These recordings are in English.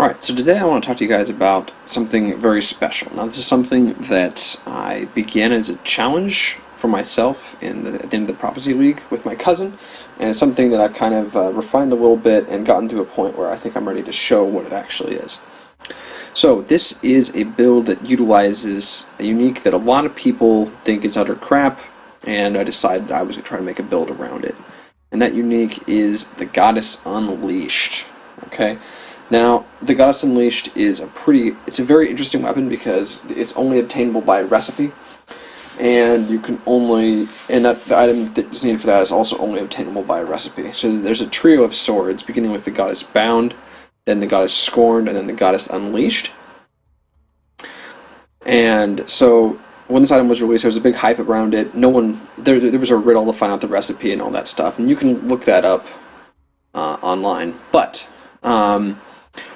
Alright, so today I want to talk to you guys about something very special. Now, this is something that I began as a challenge for myself at the end of the Prophecy League with my cousin, and it's something that I've kind of refined a little bit and gotten to a point where I think I'm ready to show what it actually is. So, this is a build that utilizes a unique that a lot of people think is utter crap, and I decided I was going to try to make a build around it. And that unique is the Goddess Unleashed. Okay? Now, the Goddess Unleashed is it's a very interesting weapon because it's only obtainable by recipe, and the item that is needed for that is also only obtainable by recipe. So there's a trio of swords, beginning with the Goddess Bound, then the Goddess Scorned, and then the Goddess Unleashed. And so, when this item was released, there was a big hype around it. There was a riddle to find out the recipe and all that stuff, and you can look that up online. But when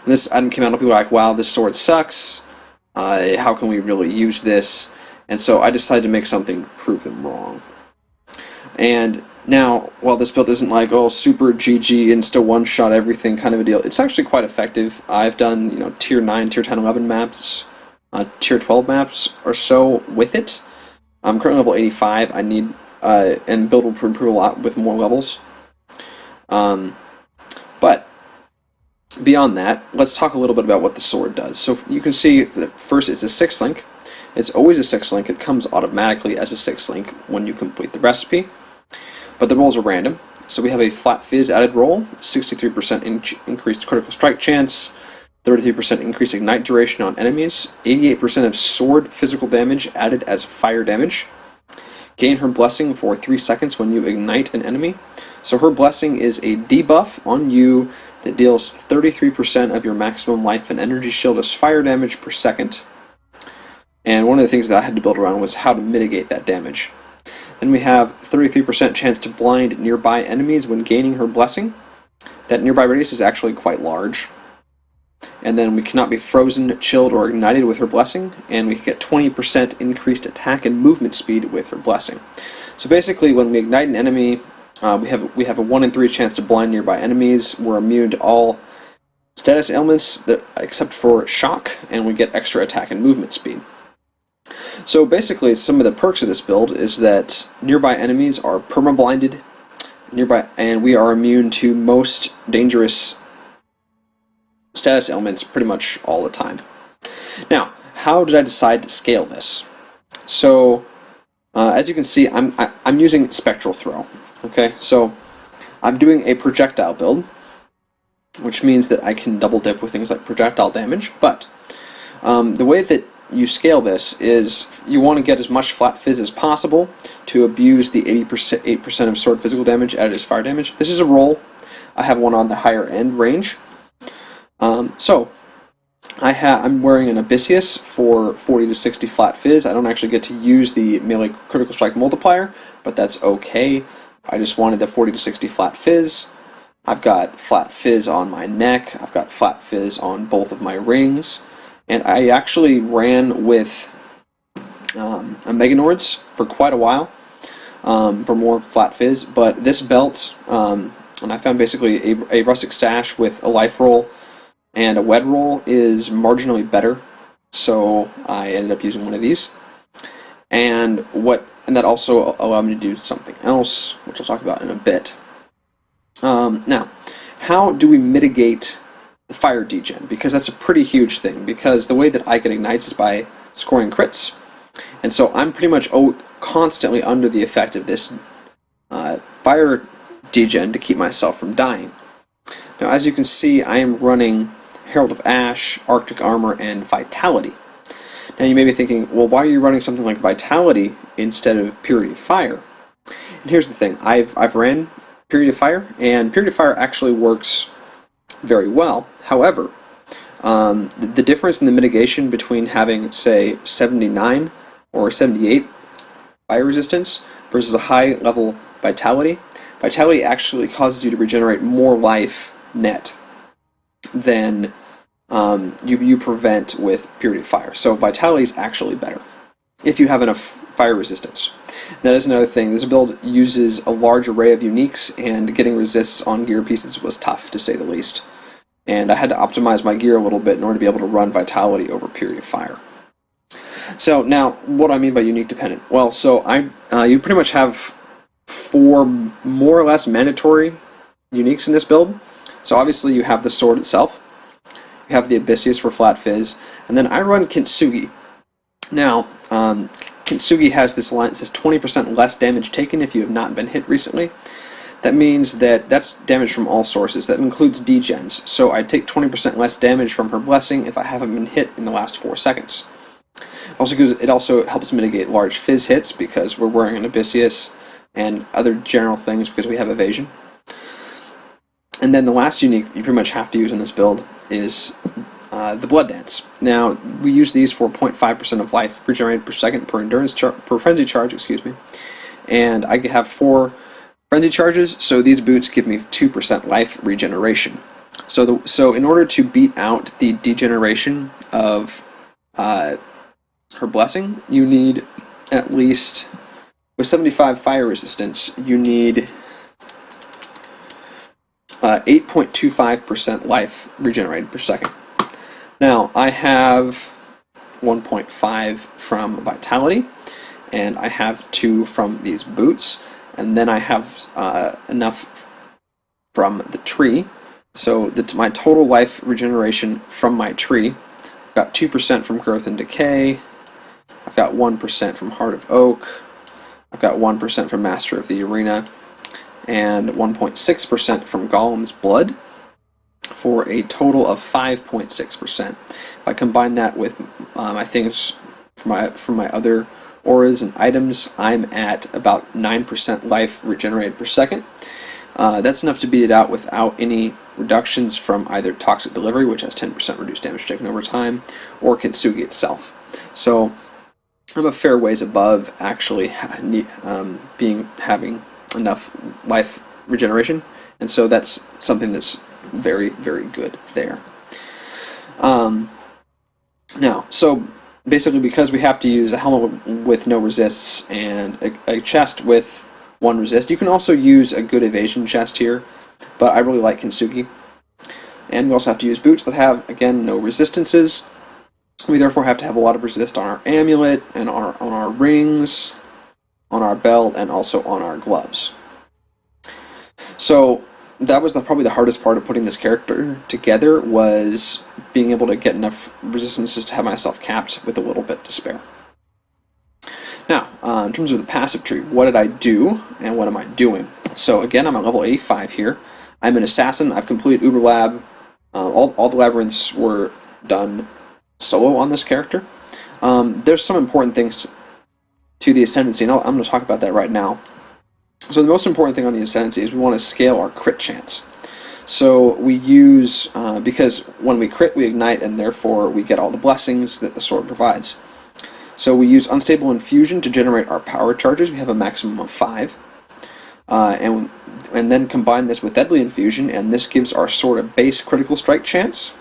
this item came out, people were like, wow, this sword sucks. How can we really use this? And so I decided to make something to prove them wrong. And now, while this build isn't like, oh, super GG, insta one-shot everything kind of a deal, it's actually quite effective. I've done, tier 9, tier 10, 11 maps, tier 12 maps or so with it. I'm currently level 85. I need, and build will improve a lot with more levels. But beyond that, let's talk a little bit about what the sword does. So you can see that first it's a 6 link. It's always a 6 link. It comes automatically as a 6 link when you complete the recipe. But the rolls are random. So we have a flat fizz added roll, 63% increased critical strike chance, 33% increased ignite duration on enemies, 88% of sword physical damage added as fire damage. Gain her blessing for 3 seconds when you ignite an enemy. So her blessing is a debuff on you that deals 33% of your maximum life and energy shield as fire damage per second. And one of the things that I had to build around was how to mitigate that damage. Then we have 33% chance to blind nearby enemies when gaining her blessing. That nearby radius is actually quite large. And then we cannot be frozen, chilled, or ignited with her blessing, and we get 20% increased attack and movement speed with her blessing. So basically, when we ignite an enemy, we have a 1 in 3 chance to blind nearby enemies. We're immune to all status ailments except for shock, and we get extra attack and movement speed. So basically, some of the perks of this build is that nearby enemies are perma-blinded, and we are immune to most dangerous status ailments pretty much all the time. Now, how did I decide to scale this? So, as you can see, I'm using Spectral Throw. Okay, so I'm doing a projectile build, which means that I can double dip with things like projectile damage, but the way that you scale this is you want to get as much flat fizz as possible to abuse the 8% of sword physical damage added as fire damage. This is a roll. I have one on the higher end range. So I'm wearing an Abyssius for 40 to 60 flat fizz. I don't actually get to use the melee critical strike multiplier, but that's okay. I just wanted the 40 to 60 flat fizz. I've got flat fizz on my neck. I've got flat fizz on both of my rings. And I actually ran with a Meganords for quite a while for more flat fizz. But this belt, and I found basically a rustic stash with a life roll and a wed roll is marginally better. So I ended up using one of these. And that also allowed me to do something else, which I'll talk about in a bit. Now, how do we mitigate the fire degen? Because that's a pretty huge thing, because the way that I get ignites is by scoring crits. And so I'm pretty much constantly under the effect of this fire degen to keep myself from dying. Now, as you can see, I am running Herald of Ash, Arctic Armor, and Vitality. Now you may be thinking, well, why are you running something like Vitality instead of Purity of Fire? And here's the thing, I've ran Purity of Fire, and Purity of Fire actually works very well. However, the difference in the mitigation between having, say, 79 or 78 fire resistance versus a high level Vitality actually causes you to regenerate more life net than you prevent with Purity of Fire. So Vitality is actually better if you have enough fire resistance. That is another thing. This build uses a large array of uniques, and getting resists on gear pieces was tough, to say the least. and I had to optimize my gear a little bit in order to be able to run Vitality over Period of Fire. So now, what do I mean by unique dependent? Well, so you pretty much have 4 more or less mandatory uniques in this build. So obviously you have the sword itself, you have the Abyssius for flat fizz, and then I run Kintsugi. Now, Kintsugi has this line that says 20% less damage taken if you have not been hit recently. That means that that's damage from all sources. That includes degens. So I take 20% less damage from her blessing if I haven't been hit in the last 4 seconds. It also helps mitigate large fizz hits because we're wearing an Abyssius and other general things because we have evasion. And then the last unique you pretty much have to use in this build is the Blood Dance. Now, we use these for 0.5% of life regenerated per second per frenzy charge, excuse me. And I have 4 frenzy charges, so these boots give me 2% life regeneration. So in order to beat out the degeneration of her blessing, you need at least, with 75 fire resistance, you need 8.25% life regenerated per second. Now, I have 1.5 from Vitality, and I have 2 from these boots, and then I have enough from the tree. So my total life regeneration from my tree, I've got 2% from Growth and Decay, I've got 1% from Heart of Oak, I've got 1% from Master of the Arena, and 1.6% from Golem's Blood, for a total of 5.6%. If I combine that with my things from my other auras and items, I'm at about 9% life regenerated per second. That's enough to beat it out without any reductions from either Toxic Delivery, which has 10% reduced damage taken over time, or Kintsugi itself. So I'm a fair ways above actually having enough life regeneration, and so that's something that's very, very good there. Now, so basically, because we have to use a helmet with no resists and a chest with 1 resist, you can also use a good evasion chest here, but I really like Kintsugi. And we also have to use boots that have, again, no resistances. We therefore have to have a lot of resist on our amulet and on our rings, on our belt, and also on our gloves. So that was probably the hardest part of putting this character together, was being able to get enough resistances to have myself capped with a little bit to spare. Now, in terms of the passive tree, what did I do and what am I doing? So again, I'm at level 85 here. I'm an assassin. I've completed Uber Lab. All the labyrinths were done solo on this character. There's some important things to the Ascendancy, and I'm going to talk about that right now. So the most important thing on the Ascendancy is we want to scale our crit chance. So we use, because when we crit, we ignite, and therefore we get all the blessings that the sword provides. So we use Unstable Infusion to generate our power charges. We have a maximum of 5. And then combine this with Deadly Infusion, and this gives our sword a base critical strike chance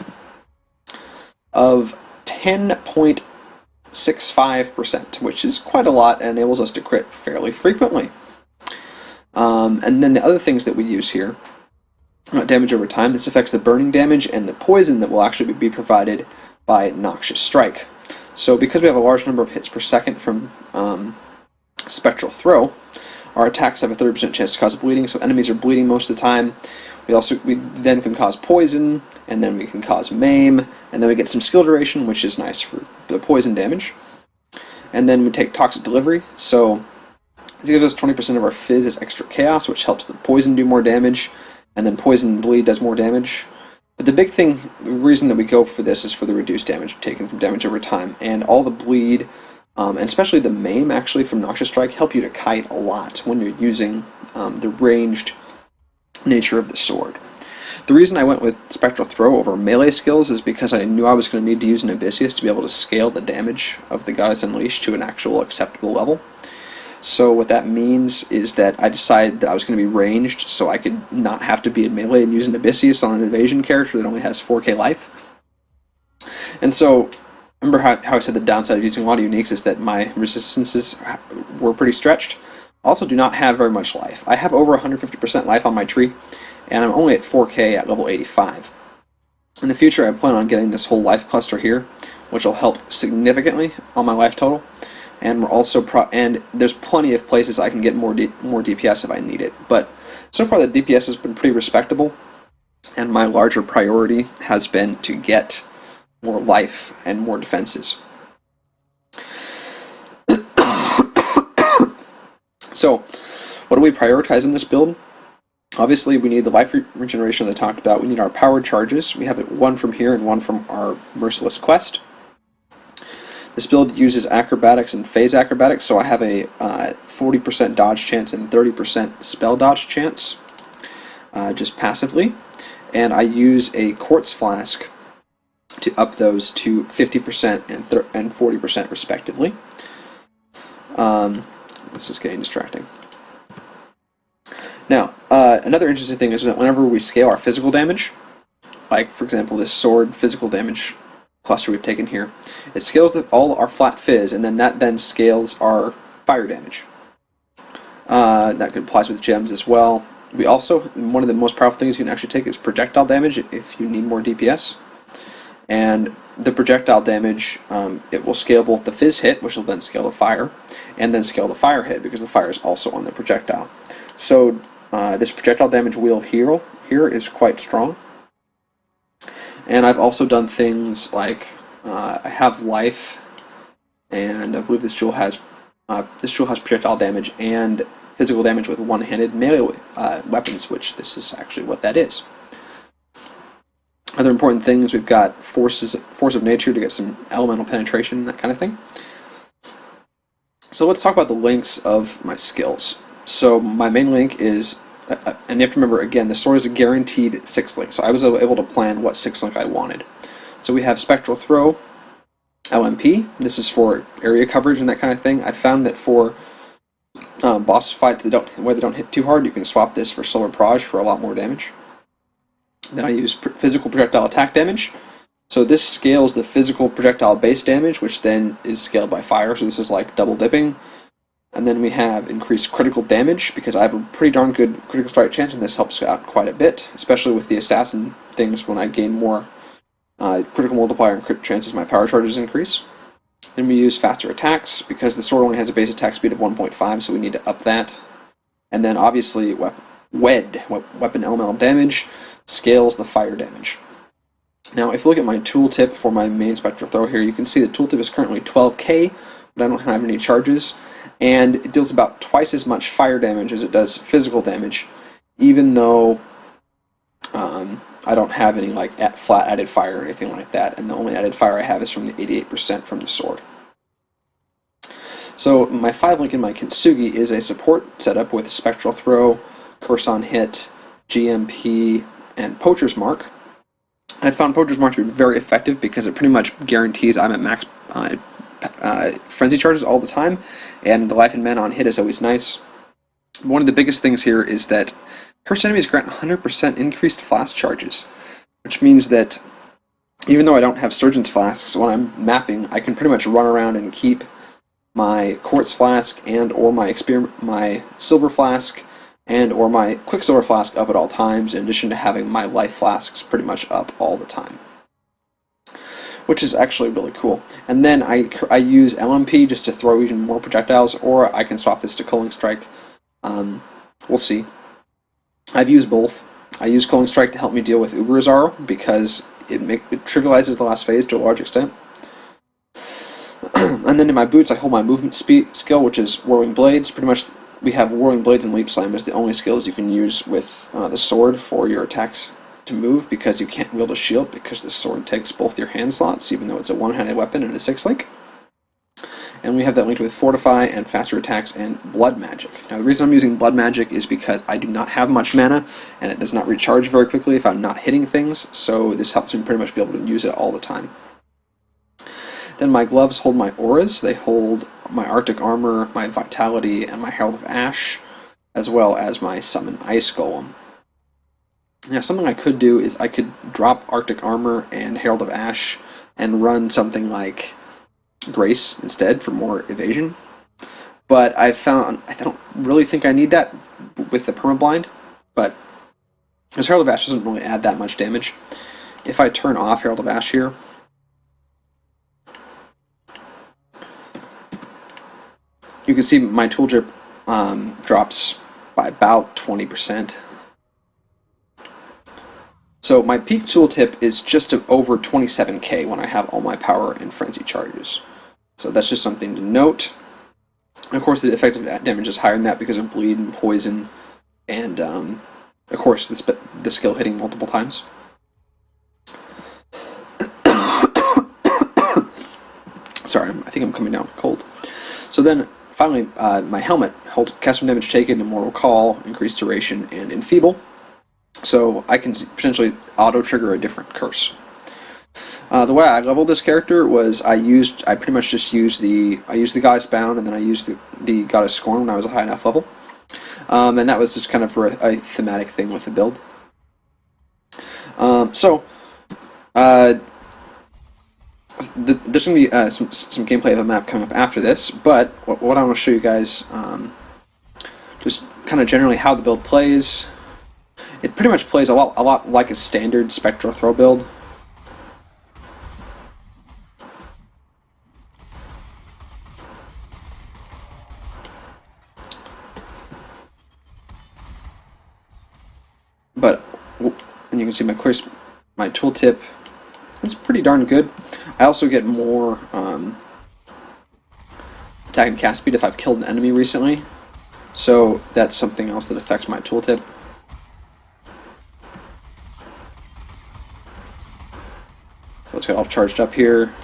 of 10.65%, which is quite a lot and enables us to crit fairly frequently. And then the other things that we use here, damage over time, this affects the burning damage and the poison that will actually be provided by Noxious Strike. So because we have a large number of hits per second from Spectral Throw, our attacks have a 30% chance to cause bleeding, so enemies are bleeding most of the time. We then can cause poison, and then we can cause maim, and then we get some skill duration, which is nice for the poison damage. And then we take Toxic Delivery, so this gives us 20% of our fizz as extra chaos, which helps the poison do more damage, and then poison and bleed does more damage. But the big thing, the reason that we go for this is for the reduced damage taken from damage over time, and all the bleed, and especially the maim actually from Noxious Strike, help you to kite a lot when you're using the ranged nature of the sword. The reason I went with Spectral Throw over melee skills is because I knew I was going to need to use an Abyssius to be able to scale the damage of the Goddess Unleashed to an actual acceptable level. So what that means is that I decided that I was going to be ranged so I could not have to be in melee and use an Abyssius on an evasion character that only has 4k life. And so, remember how I said the downside of using a lot of uniques is that my resistances were pretty stretched? I also do not have very much life. I have over 150% life on my tree, and I'm only at 4k at level 85. In the future, I plan on getting this whole life cluster here, which will help significantly on my life total. And we're also and there's plenty of places I can get more DPS if I need it. But so far, the DPS has been pretty respectable, and my larger priority has been to get more life and more defenses. So, what do we prioritize in this build? Obviously, we need the life regeneration that I talked about. We need our powered charges. We have one from here and one from our Merciless Quest. This build uses acrobatics and phase acrobatics, so I have a 40% dodge chance and 30% spell dodge chance, just passively. And I use a quartz flask to up those to 50% and 40% respectively. This is getting distracting. Now, another interesting thing is that whenever we scale our physical damage, like for example this sword physical damage cluster we've taken here, it scales all our flat fizz, and then that scales our fire damage. That applies with gems as well. We also, one of the most powerful things you can actually take is projectile damage if you need more DPS. And the projectile damage, it will scale both the fizz hit, which will then scale the fire, and then scale the fire hit, because the fire is also on the projectile. So this projectile damage wheel here is quite strong. And I've also done things like I have life, and I believe this jewel has projectile damage and physical damage with one-handed melee weapons, which this is actually what that is. Other important things, we've got force of nature to get some elemental penetration, that kind of thing. So let's talk about the links of my skills. So my main link is, and you have to remember again, the sword is a guaranteed 6 link, so I was able to plan what 6 link I wanted. So we have Spectral Throw, LMP, this is for area coverage and that kind of thing. I found that for boss fights where they don't hit too hard, you can swap this for Solar Proj for a lot more damage. Then I use physical projectile attack damage. So this scales the physical projectile base damage, which then is scaled by fire, so this is like double dipping. And then we have increased critical damage, because I have a pretty darn good critical strike chance, and this helps out quite a bit, especially with the assassin things. When I gain more critical multiplier and crit chances, my power charges increase. Then we use faster attacks, because the sword only has a base attack speed of 1.5, so we need to up that. And then obviously weapon elemental damage scales the fire damage. Now if you look at my tooltip for my main Spectral Throw here, you can see the tooltip is currently 12k, but I don't have any charges, and it deals about twice as much fire damage as it does physical damage, even though I don't have any like flat added fire or anything like that, and the only added fire I have is from the 88% from the sword. So my 5 link in my Kintsugi is a support setup with Spectral Throw, Curse on Hit, GMP, and Poacher's Mark. I found Poacher's Mark to be very effective because it pretty much guarantees I'm at max frenzy charges all the time, and the life and mana on hit is always nice. One of the biggest things here is that cursed enemies grant 100% increased flask charges, which means that even though I don't have Surgeon's Flasks, when I'm mapping, I can pretty much run around and keep my Quartz Flask and or my Silver Flask and or my Quicksilver Flask up at all times, in addition to having my Life Flasks pretty much up all the time, which is actually really cool. And then I use LMP just to throw even more projectiles, or I can swap this to Culling Strike. We'll see. I've used both. I use Culling Strike to help me deal with Uberazaro, because it trivializes the last phase to a large extent. And then in my boots, I hold my movement skill, which is Whirling Blades. Pretty much we have Whirling Blades and Leap Slam as the only skills you can use with the sword for your attacks to move, because you can't wield a shield, because the sword takes both your hand slots, even though it's a one-handed weapon and a 6 link. And we have that linked with Fortify and Faster Attacks and Blood Magic. Now the reason I'm using Blood Magic is because I do not have much mana, and it does not recharge very quickly if I'm not hitting things, so this helps me pretty much be able to use it all the time. Then my gloves hold my auras. They hold my Arctic Armor, my Vitality, and my Herald of Ash, as well as my Summon Ice Golem. Now something I could do is I could drop Arctic Armor and Herald of Ash and run something like Grace instead for more evasion. But I don't really think I need that with the Permablind, but because Herald of Ash doesn't really add that much damage. if I turn off Herald of Ash here, you can see my tooltip drops by about 20%. So my peak tooltip is just over 27k when I have all my power and frenzy charges. So that's just something to note. Of course, the effective damage is higher than that because of bleed and poison, and of course the skill hitting multiple times. Sorry, I think I'm coming down with a cold. So then, finally, my helmet holds cast from damage taken, Immortal Call, increased duration, and Enfeeble. So I can potentially auto-trigger a different curse. The way I leveled this character was I pretty much just used the Goddess Bound, and then I used the Goddess Scorn when I was a high enough level. And that was just kind of for a thematic thing with the build. There's going to be some gameplay of a map coming up after this, but what I want to show you guys, just kind of generally how the build plays. It pretty much plays a lot like a standard Spectral Throw build. And you can see my tooltip is pretty darn good. I also get more attack and cast speed if I've killed an enemy recently, so that's something else that affects my tooltip. Let's get all charged up here.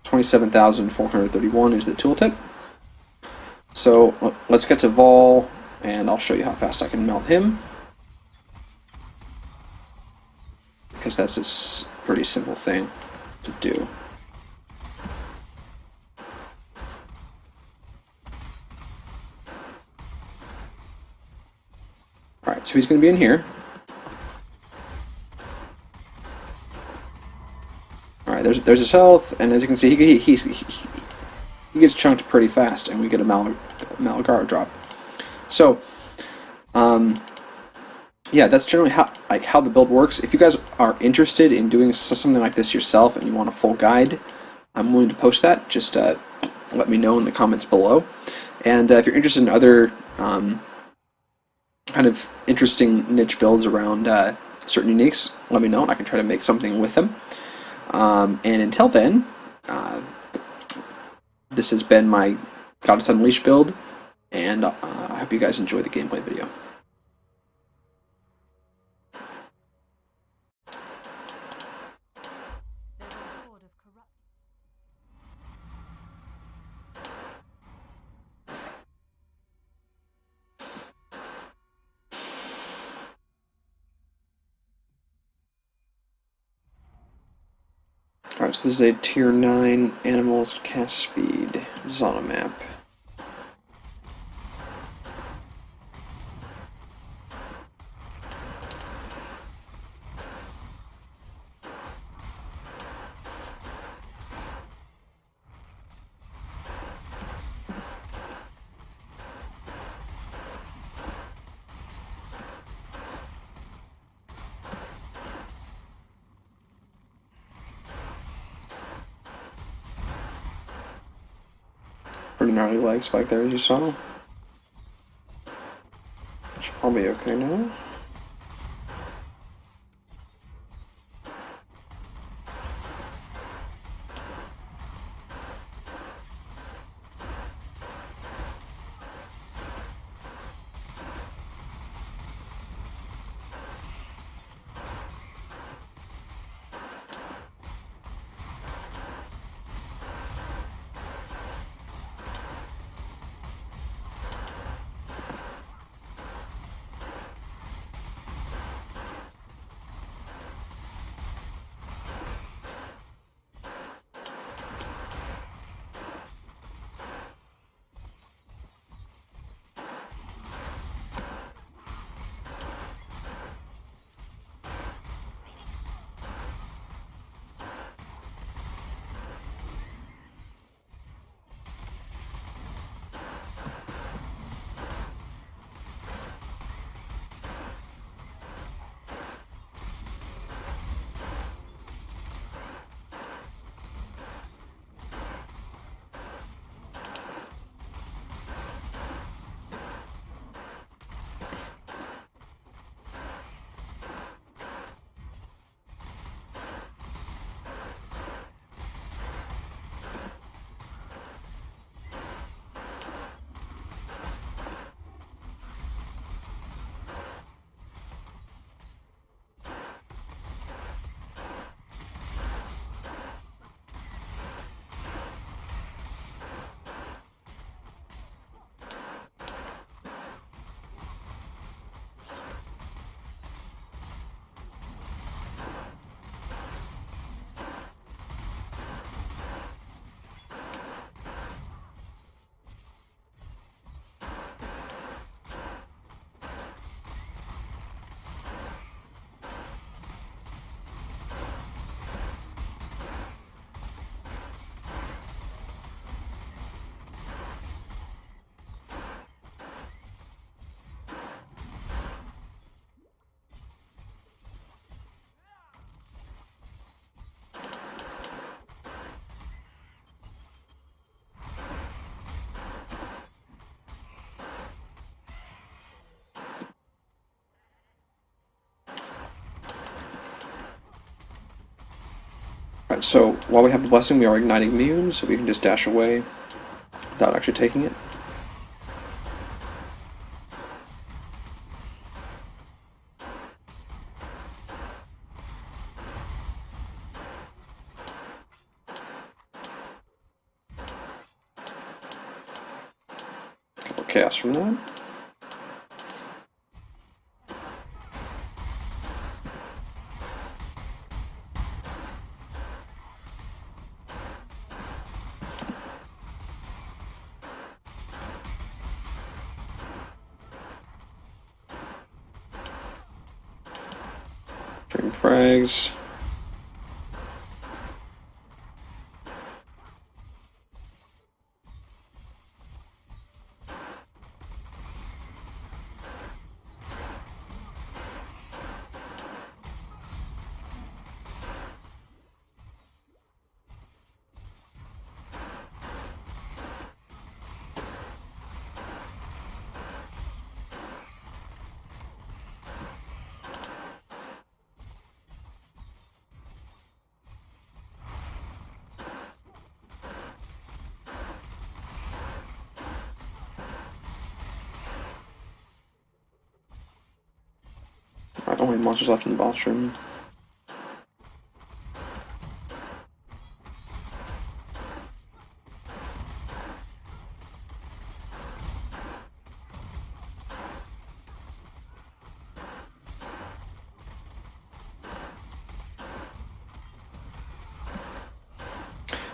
27,431 is the tooltip. So let's get to Vol, and I'll show you how fast I can melt him, because that's a pretty simple thing to do. Alright, so he's going to be in here. Alright, there's his health, and as you can see, he gets chunked pretty fast, and we get a Malagaro drop. So, yeah, that's generally how the build works. If you guys are interested in doing something like this yourself and you want a full guide, I'm willing to post that. Just let me know in the comments below. And if you're interested in other kind of interesting niche builds around certain uniques, let me know, and I can try to make something with them. And until then, this has been my Goddess Unleashed build, and I hope you guys enjoy the gameplay video. Alright, so this is a tier 9 animals cast speed Zana map. Pretty gnarly lag spike there, as you saw. Which I'll be okay now. Alright, so while we have the blessing, we are igniting immune, so we can just dash away without actually taking it. Couple chaos from that. Dream frags. Alright, only monsters left in the boss room.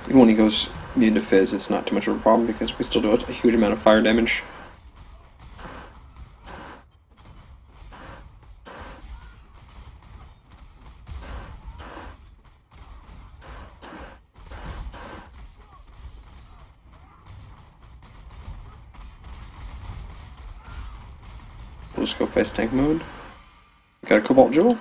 Even when he goes immune to Fizz, it's not too much of a problem because we still do a huge amount of fire damage. We'll just go face tank mode. We got a Cobalt Jewel.